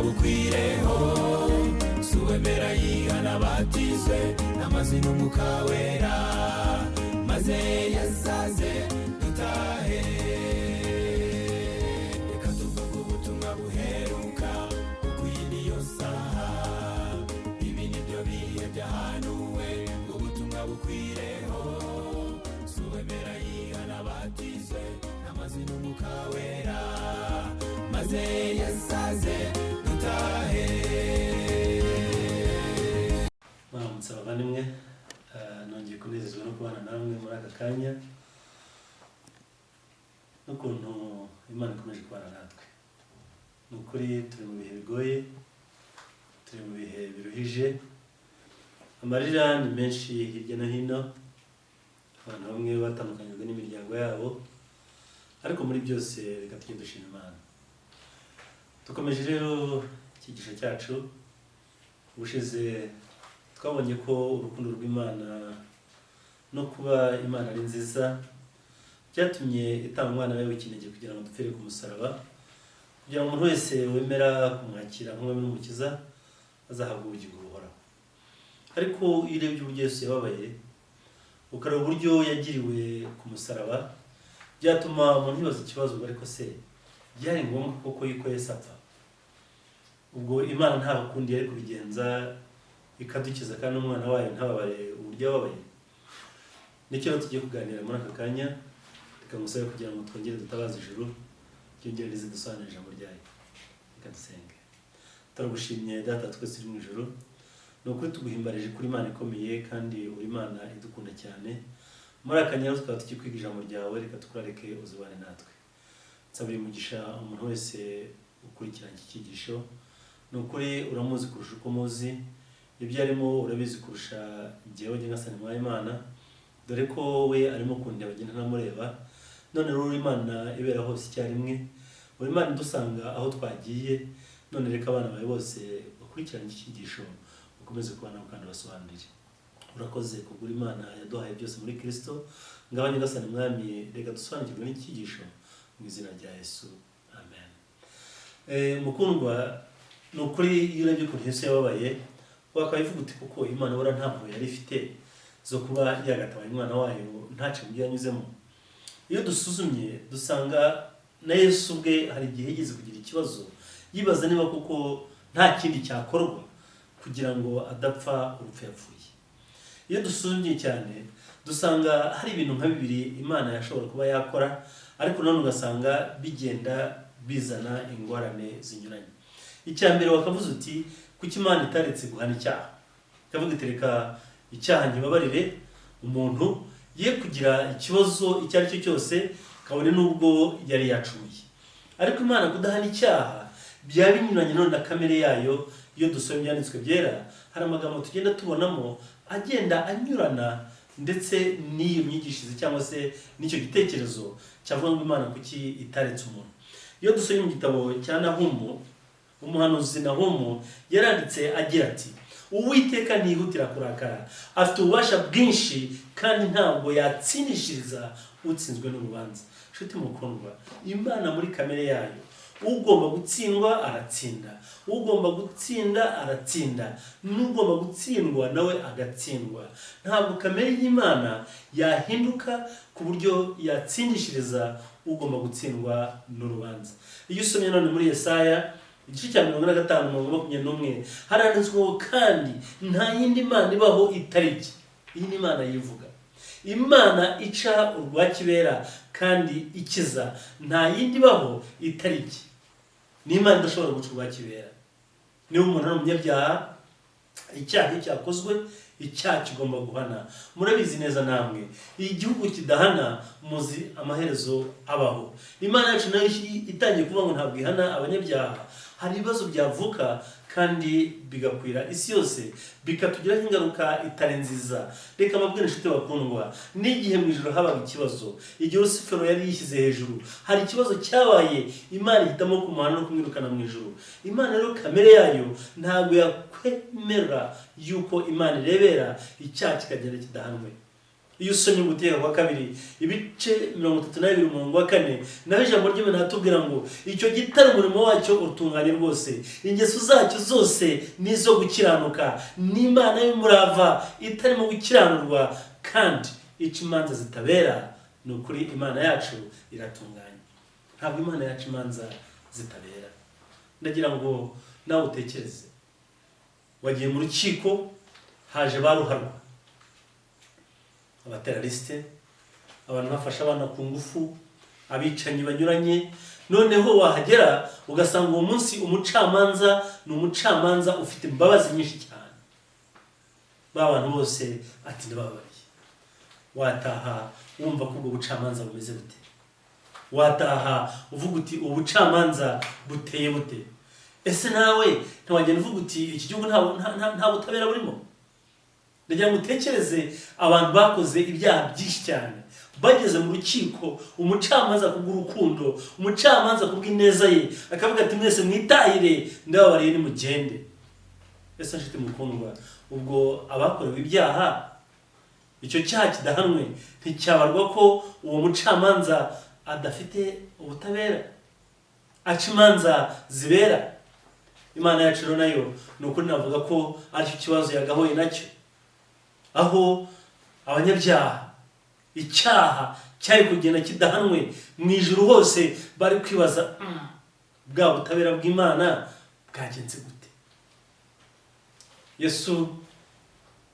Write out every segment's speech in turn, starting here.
bukwireho suwemera yihana batizwe n'amazi n'umwuka wera maze yasaze dutahe reka tuvuge ubutumwa buheruka kuko iyi niyo saha ibi nibyo bihe byahanuwe ubutumwa bukwireho suwemera yihana batizwe n'amazi n'umwuka wera maze yasaze dutahe. Mwaramutse abavandimwe, nongeye kunezezwa no kubana namwe muri aka kanya n'ukuntu Imana ikomeje kubana natwe. Ni ukuri turi mu bihe bigoye, turi mu bihe biruhije, amarira ni menshi hirya no hino, abantu bamwe batandukanyijwe n'imiryango yabo, ariko muri byose reka tujye dushima Imana. Dukomeje rero icyigisho cyacu. Ubushize twabonye ko urukundo rw'Imana no kuba Imana ari nziza byatumye itanga umwana wawe w'ikinege kugira ngo dupfire ku musaraba, kugira ngo umuntu wese wemera kumwakira nk'umwami n'umukiza azahabwa ubugingo buhoraho. Ariko iyo urebye uburyo Yesu yababaye, ukareba uburyo yagiriwe ku musaraba, byatuma umuntu yibaza ikibazo, ariko se byari ngombwa koko yuko Yesu apfa? Ubwo Imana nta kundi yari kubigenza ikadukiza kandi umwana wayo ntababare uburyo yababaye? Nicyo tugiye kuganira muri aka kanya. Reka ngusabe kugira ngo twongere dutabaze ijuru ryongere rizidusobanurire ijambo ryayo. Reka dusenge. Turagushimye Data twese uri mu ijuru, ni ukuri tuguhimbarije kuri Imana ikomeye kandi uri Imana idukunda cyane. Muri aka kanya tukaba tugiye kwiga ijambo ryawe, reka tukurareke uzubane natwe. Nsabira umugisha umuntu wese ukurikirana iki cyigisho. Ni ukuri uramuzi kurusha uko muzi, ibyo arimo urabizi kurusha njyewe ngasani mwa Imana, dore ko we arimo kundeba agenda ntamureba. None rero Imana ibera hose icyarimwe, uri Imana idusanga aho twagiye. None reka abana bawe bose bakurikirana iki cyigisho ukomeze kubana kandi basobanurire. Urakoze kugura Imana yaduhaye byose muri Kristo. Ngabanye ngasani mwami, reka dusobanukirwe n'iki cyigisho mu izina rya Yesu, amen. Mukundwa, ni ukuri iyo urebye ukuntu Yesu yababaye, wakabivuga uti kuko Imana bora ntabwo yari ifite zo kuba yagatabaye umwana wayo ntace mu byo yanyuzemo. Iyo dusuzumye dusanga na Yesu ubwe hari igihe yigeze kugira ikibazo, yibaza niba kuko nta kindi cyakorwa kugira ngo adapfa urupfu yapfuye. Iyo dusuzumye cyane dusanga hari ibintu nka bibiri Imana yashobora kuba yakora, ariko none ugasanga bigenda bizana ingorane zinyuranye. Icya mbere wakavuze uti kuki Imana itaretse guhana icyaha? Kavuga itereka icyaha ntibabarire umuntu ye kugira ikibazo icyo ari cyo cyose kabone nubwo yari yacumuye. Ariko Imana kudahana icyaha byaba binyuranye none na kamere yayo. Iyo dusomye ibyanditswe byera, hari amagambo tugenda tubonamo agenda anyurana ndetse n'iyo myigishirize cyangwa se n'icyo gitekerezo cyavuga ngo Imana kuki itaretse umuntu. Iyo dusomye mu gitabo cya Nahumu, umuhanuzi Nahumu yaranditse agira ati, Uwiteka ntihutira kurakara, afite ububasha bwinshi kandi ntabwo yatsindishiriza utsinzwe n'urubanza. Nshuti mukundwa, Imana muri kamere yayo, ugomba gutsindwa aratsinda, ugomba gutsinda aratsinda, n'ugomba gutsindwa nawe agatsindwa. Ntabwo kamere y'Imana yahinduka ku buryo yatsindishiriza ugomba gutsindwa n'urubanza. Iyo usomye none muri Yesaya igice cya 55:21 haranditswe ngo kandi nta yindi Mana ibaho itari iki. Iyi ni Imana yivuga, Imana ica urwa kibera kandi ikiza. Nta yindi ibaho itari iki. Ni Imana idashobora guca urwa kibera. Niba umuntu ari umunyabyaha, icyaha cyakozwe, icyaha kigomba guhana. Murabizi neza namwe, igihugu kidahana muzi amaherezo abaho. Imana yacu nayo itangiye kuvuga ngo ntabwo ihana abanyabyaha, hari ibibazo byavuka kandi bigakwira isi yose, bikatugiraho ingaruka itari nziza. Reka mabwire inshuti bakundwa, n'igihe mu ijuru habaga ikibazo, igihe Rusifero yari yishyize hejuru, hari ikibazo cyabaye, Imana ihitamo kumuhana no kumwirukana mu ijuru. Imana rero kamere yayo ntabwo yakwemera yuko Imana irebera icyaha kikagenda kidahanwe. iyo usomye Gutegeka kwa kabiri ibice 32:4 naho ijambo ry'Imana ratubwira ngo icyo gitare umurimo wacyo urutunganye rwose, ingeso zacyo zose nizo gukiranuka, n'Imana y'umurava itarimo gukiranurwa kandi ica imanza zitabera. Ni ukuri Imana yacu iratunganye, ntabwo Imana yacu imanza zitabera. Ndagira ngo nawe utekereze, wagiye mu rukiko, haje baruharwa, abaterariste, abantu bafasha abana ku ngufu, abicanyi banyuranye, noneho wahagera ugasanga uwo munsi umucamanza ni umucamanza ufite imbabazi nyinshi cyane. Ba bantu bose ati ndababariye. Wataha wumva ko ubwo bucamanza bumeze bute? Wataha uvuga uti ubucamanza buteye bute? Ese nawe ntiwagenda uvuga uti iki gihugu nta butabera burimo? Ndagira ngo utekereze abantu bakoze ibyaha byinshi cyane, bageze mu rukiko, umucamanza kubw'urukundo, umucamanza kubw'ineza ye akavuga ati mwese mwitahire, ndababariye nimugende. Ese nshuti mukundwa, ubwo abakorewe ibyaha, icyo cyaha kidahanwe, nticyabarwa ko uwo mucamanza adafite ubutabera, aca imanza zibera? Imana yacu rero nayo ni ukuri navuga ko aricyo kibazo yagahoye nacyo, aho abanyabyaha icyaha cyari kugenda kidahanwe mu ijuru hose, bari kwibaza bwa butabera bw'Imana bwagenze gute. Yesu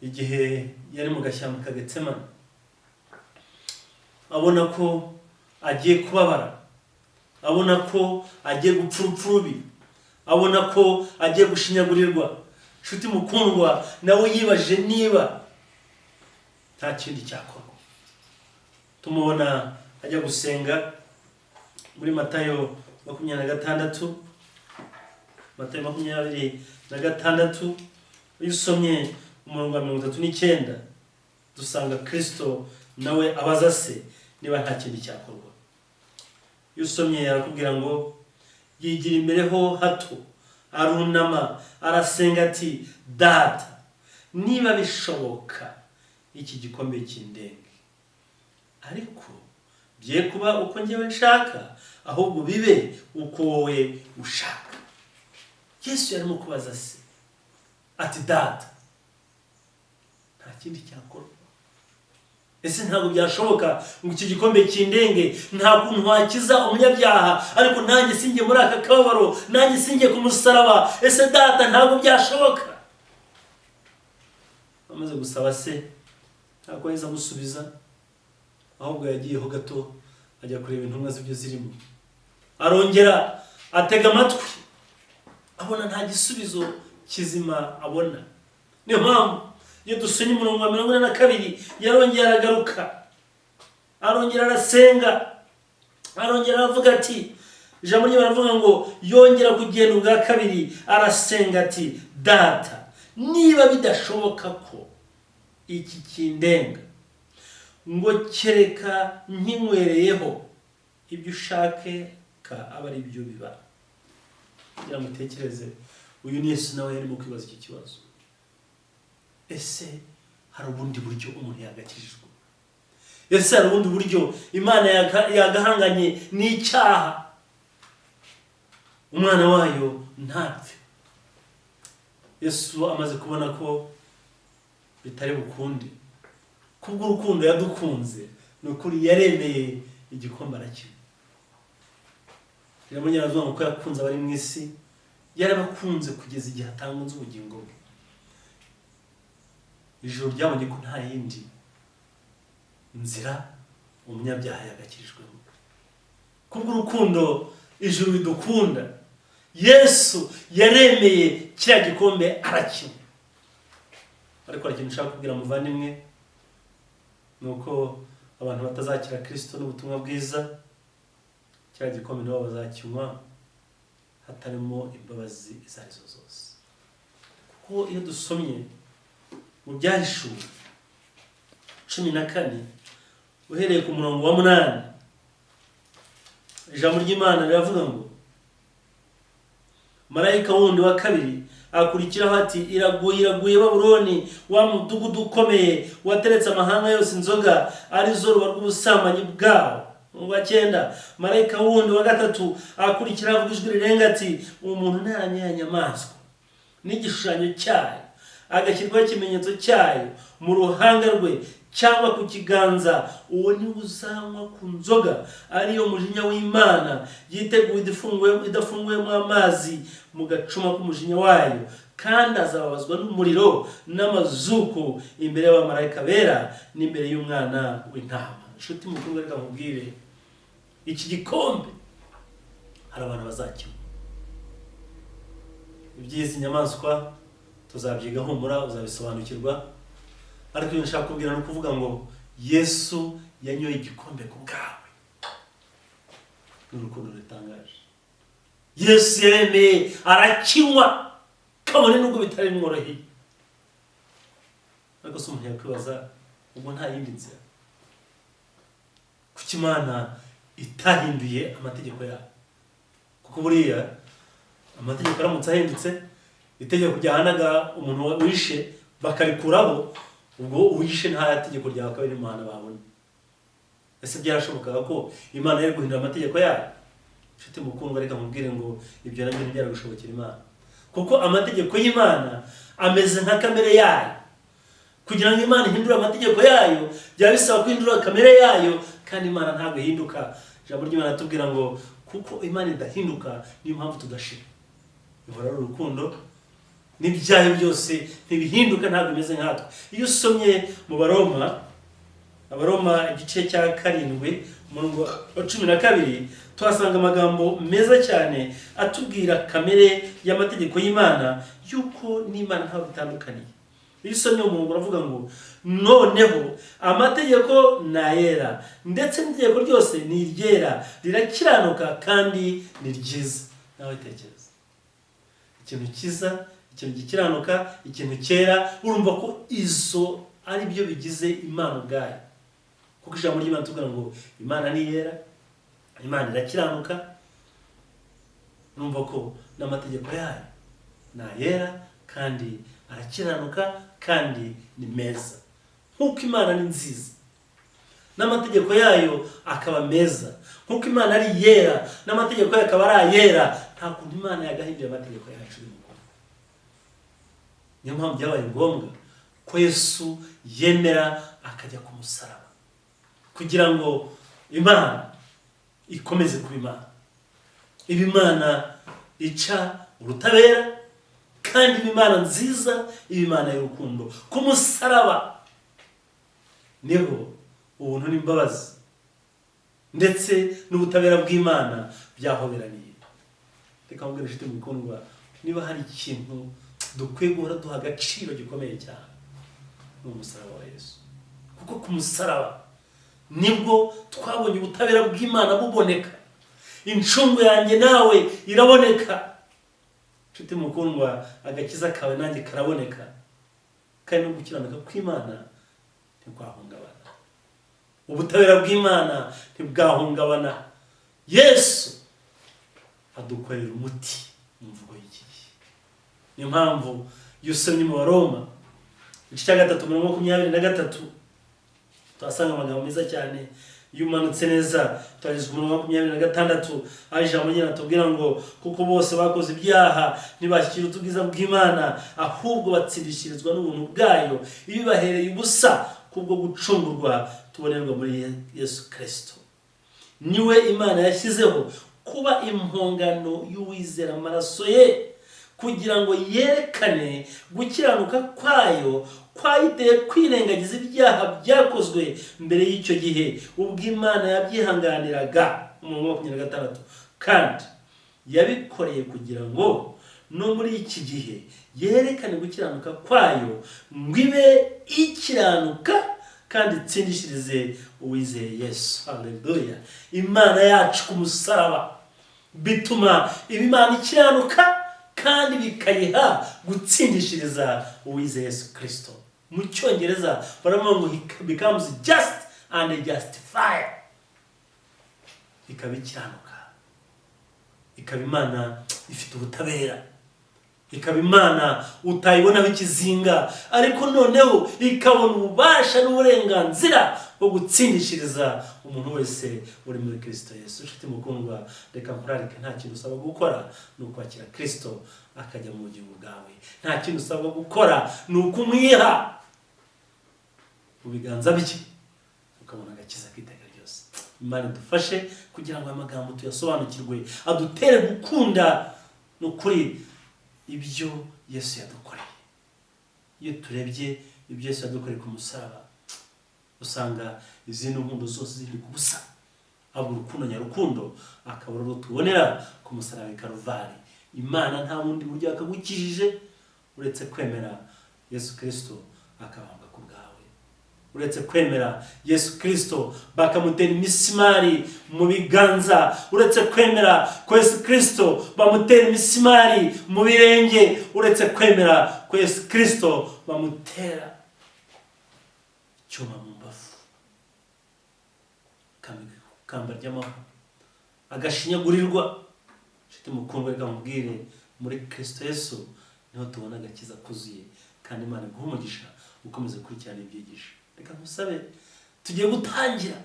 igihe yari mu gashyamba ka Getsemani, abona ko agiye kubabara, abona ko agiye gupfa urupfu rubi, abona ko agiye gushinyagurirwa, nshuti mukundwa, nawe yibajije niba nta kindi cyakorwa. Tumubona ajya gusenga muri Matayo 26, Matayo 26, iyo usomye umurongo wa 39 dusanga Kristo nawe abaza se niba nta kindi cyakorwa. Iyo usomye arakubwira ngo yigira imbere ho hato, arunama, arasenga ati Data, niba bishoboka iki gikombe kindenge, ariko bye kuba uko njyewe nshaka, ahubwo bibe uko wowe ushaka. Yesu yarimo kubaza se ati Data, nta kindi cyakorwa? Ese ntabwo byashoboka ngo iki gikombe kindenge? Nta kuntu wakiza umunyabyaha, ariko nanjye sinjye muri aka kababaro, nanjye sinjye ku musaraba. Ese Data, ntabwo byashoboka? Amaze gusaba se, ntabwo yahise amusubiza, ahubwo yagiyeho gato ajya kureba intumwa z'ibyo zirimo, arongera atega amatwi, abona nta gisubizo kizima abona. Niyo mpamvu iyo dusomye umurongo wa 42 yarongera aragaruka, arongera arasenga, arongera aravuga ati, ijambo rye baravuga ngo yongera kugenda ubwa kabiri, arasenga ati Data, niba bidashoboka ko iki kindenga, ngo kereka nkinywereyeho, ibyo ushake ka aba ari byo biba. Kugira ngo utekereze, uyu ni Yesu nawe yarimo kwibaza iki kibazo. Ese hari ubundi buryo umuntu yagakijijwe? Ese hari ubundi buryo Imana yagahanganye n'icyaha, umwana wayo ntapfe? Yesu amaze kubona ko bitari bukunde, kubw'urukundo yadukunze, ni ukuri yaremeye igikombe arakinywa. Iramunyara avuga ngo ko yakunze abari mu isi, yarabakunze kugeza igihe atanga ubugingo bwe. Ijuru ryabonye ko nta yindi nzira umunyabyaha yagakirijwemo. Kubw'urukundo ijuru ridukunda, Yesu yaremeye kiriya gikombe arakinywa. Ariko hari ikintu nshaka kubwira muvandimwe, ni uko abantu batazakira Kristo n'ubutumwa bwiza, kiriya gikombe nabo bazakinywa hatarimo imbabazi izo arizo zose. Kuko iyo dusomye mu Byahishuwe 14 uhereye ku murongo wa 8, ijambo ry'Imana riravuga ngo marayika wundi wa kabiri akurikiraho ati iraguye iraguye Babuloni, wa mudugudu ukomeye wateretse amahanga yose inzoga, arizo ruba rw'ubusambanyi bwawo. Wa 9, marayika wundi wa 3 akurikiraho avuga ijwi rirenga ati umuntu ntaranye ya nyamaswa n'igishushanyo cyayo, agashyirwaho ikimenyetso cyayo mu ruhanga rwe cyangwa ku kiganza, uwo ni uzanywa ku nzoga ariyo mujinya w'Imana yiteguye idafunguyemo amazi mu gacuma k'umujinya wayo, kandi azababazwa n'umuriro n'amazuku imbere y'abamarayika bera n'imbere y'umwana w'intama. Inshuti mukundwa, reka nkubwire, iki gikombe hari abantu bazakinywa. Iby'izi nyamaswa tuzabyiga, humura uzabisobanukirwa, ariko iyo nshaka kubwira no kuvuga ngo Yesu yanyoye igikombe ku bwawe. N'urukundo rutangaje. Yesu yaremeye arakinywa, kabone nubwo bitari mworoheye. Ariko se umuntu yakwibaza, ubwo nta yindi nzira kuki Imana itahinduye amategeko yayo? Kuko buriya amategeko aramutse ahindutse, itegeko ryahanaga umuntu wishe bakarikuraho, ubwo uwishe nta tegeko rya kabiri Imana babona. Ese byarashobokaga ko Imana yari guhindura amategeko yayo? Nshuti mukundwa, reka nkubwire ngo ibyo nabyo ntibyaragushobokera Imana, kuko amategeko y'Imana ameze nka kamere yayo. Kugira ngo Imana ihindure amategeko yayo byaba bisaba guhindura kamere yayo, kandi Imana ntabwo ihinduka. Ijambo ry'Imana tubwira ngo kuko Imana idahinduka niyo mpamvu tudashira. Ihora ari urukundo, n'ibyayo byose ntibihinduka, ntabwo bimeze nkatwe. Iyo usomye mu Abaroma igice cya 7 umurongo wa 12, tuhasanga amagambo meza cyane atubwira kamere y'amategeko y'Imana, yuko n'Imana ntaho bitandukaniye. Iyo usomye umurongo uravuga ngo noneho amategeko nayera, ndetse n'itegeko ryose ni iryera, rirakiranuka kandi ni ryiza. Nawe tekereza, ikintu kiza, ikintu gikiranuka, ikintu cyera, urumva ko izo ari byo bigize Imana ubwayo. Kuko ijambo ry'Imana tubwira ngo Imana ni yera, Imana irakiranuka, urumva ko n'amategeko yayo nayera kandi arakiranuka kandi ni meza. Nkuko Imana ni nziza, n'amategeko yayo akaba meza. Nkuko Imana ari yera, n'amategeko yayo akaba ari ayera, nta kuntu Imana yagahinduye amategeko yacu. Niyo mpamvu byabaye ngombwa ko Yesu yemera akajya ku musaraba, kugira ngo Imana ikomeze kuba Imana. Iba Imana ica urutabera, kandi iba Imana nziza, iba Imana y'urukundo. Ku musaraba niho ubuntu n'imbabazi ndetse n'ubutabera bw'Imana byahoberaniye. Reka mbwira inshuti mukundwa, niba hari ikintu dukwiye guhora duha agaciro gikomeye cyane, ni umusaraba wa Yesu. Kuko ku musaraba nibwo twabonye ubutabera bw'Imana buboneka. Incungu yanjye nawe iraboneka. Nshuti mukundwa, agakiza kawe nanjye karaboneka, kandi no gukiranuka kw'Imana ntikwahungabana. Ubutabera bw'Imana ntibwahungabana. Yesu adukorera umuti mu mvugo y'iki gihe. Niyo mpamvu iyo usomye mu Baroma igice cya 3:23 tuhasanga amagambo meza cyane. Iyo umanutse neza turageze ku murongo wa 26, aho ijambo ry'Imana tubwira ngo kuko bose bakoze ibyaha ntibashyikira ubwiza bw'Imana, ahubwo batsindishirizwa n'ubuntu bwayo ibibahereye ubusa kubwo gucungurwa tubonerwa muri Yesu Kristo. Niwe Imana yashyizeho kuba impongano y'uwizera amaraso ye, kugira ngo yerekane gukiranuka kwayo kwayiteye kwirengagiza ibyaha byakozwe mbere y'icyo gihe, ubwo Imana yabyihanganiraga. Umurongo wa 26, kandi yabikoreye kugira ngo no muri iki gihe yerekane gukiranuka kwayo, ngo ibe ikiranuka kandi itsindishirize uwizeye Yesu. Haleluya! Imana yacu ku musaraba bituma Imana ikiranuka, kandi bikayiha gutsindishiriza uwizeye Yesu Kristo. Mu Cyongereza baravuga ngo he becomes just and justified. Ikaba ikiranuka, ikaba Imana ifite ubutabera, ikaba imana utayibonaho ikizinga, ariko noneho ikabona ububasha n'uburenganzira bwo gutsindishiriza umuntu wese uri muri Kristo Yesu. Inshuti mukundwa, reka nkurarike, nta kintu usabwa gukora ni ukwakira Kristo akajya mu bugingo bwawe. Nta kintu usabwa gukora ni ukumwiha mu biganza bye ukabona agakiza k'iteka ryose. Imana idufashe kugira ngo aya magambo tuyasobanukirwe, adutere gukunda n'ukuri ibyo Yesu yadukoreye. Iyo turebye ibyo Yesu yadukoreye ku musaraba, usanga izindi nkundo zose ziri ku busa, ahubwo urukundo nyarukundo akaba ari tubonera ku musaraba i Karuvali. Imana nta bundi buryo yakagukijije uretse kwemera Yesu Kristo akabambwa ku bwawe, uretse kwemera Yesu Kristo bakamutera imisimari mu biganza, uretse kwemera ko Yesu Kristo bamutera imisimari mu birenge, uretse kwemera ko Yesu Kristo bamutera icyuma mu mbavu, kamba ry'amahwa, agashinyagurirwa. Nshuti mukundwa, reka mubwire, muri Kristo Yesu niho tubona agakiza kuzuye, kandi Imana iguhe umugisha ukomeze gukurikirana ibyigisho. Reka musabe tugiye gutangira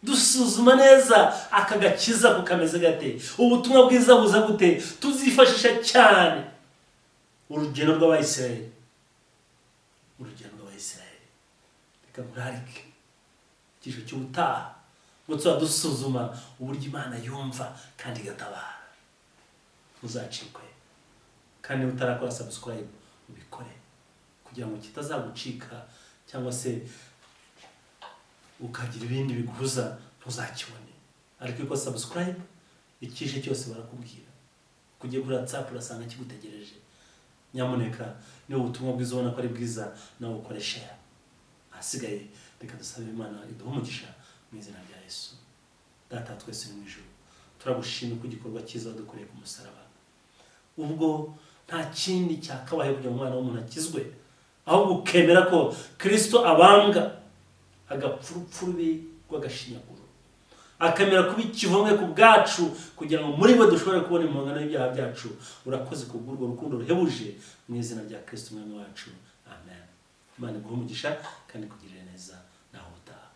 dusuzuma neza aka gakiza ko kameze gate, ubutumwa bwiza buza gute. Tuzifashisha cyane urugendo rw'Abayisiraheli, reka murarike icyiciro cy'ubutaha ngo tuba dusuzuma uburyo Imana yumva kandi igatabara. Uzacikwe, kandi utarakora subscribe ubikore kugira ngo kitazagucika cyangwa se ukagira ibindi biguhuza ntuzakibone. Ariko uko subscribe, icyishe cyose barakubwira, kugiye kuri WhatsApp urasanga kigutegereje. Nyamuneka niba ubutumwa bwiza ubona ko ari bwiza, nawe ukore share. Hasigaye reka dusabe Imana iduhe umugisha mu izina rya Yesu. Data twese mu ijuru, turagushimira ku gikorwa cyiza wadukoreye ku musaraba, ubwo nta kindi cyakabaye kugira ngo umwana w'umuntu akizwe, ahubwo ukemera ko Kristo abambwa agapfurupfuri rw'agashinyaguro, akemera kuba ikivomwe ku bwacu kugira ngo muri we dushobore kubona impongano y'ibyaha byacu. Urakoze kubw'urwo rukundo ruhebuje, mu izina rya Kristo umwami wacu, amen. Imana iguhe umugisha kandi kugirire neza naho utaha.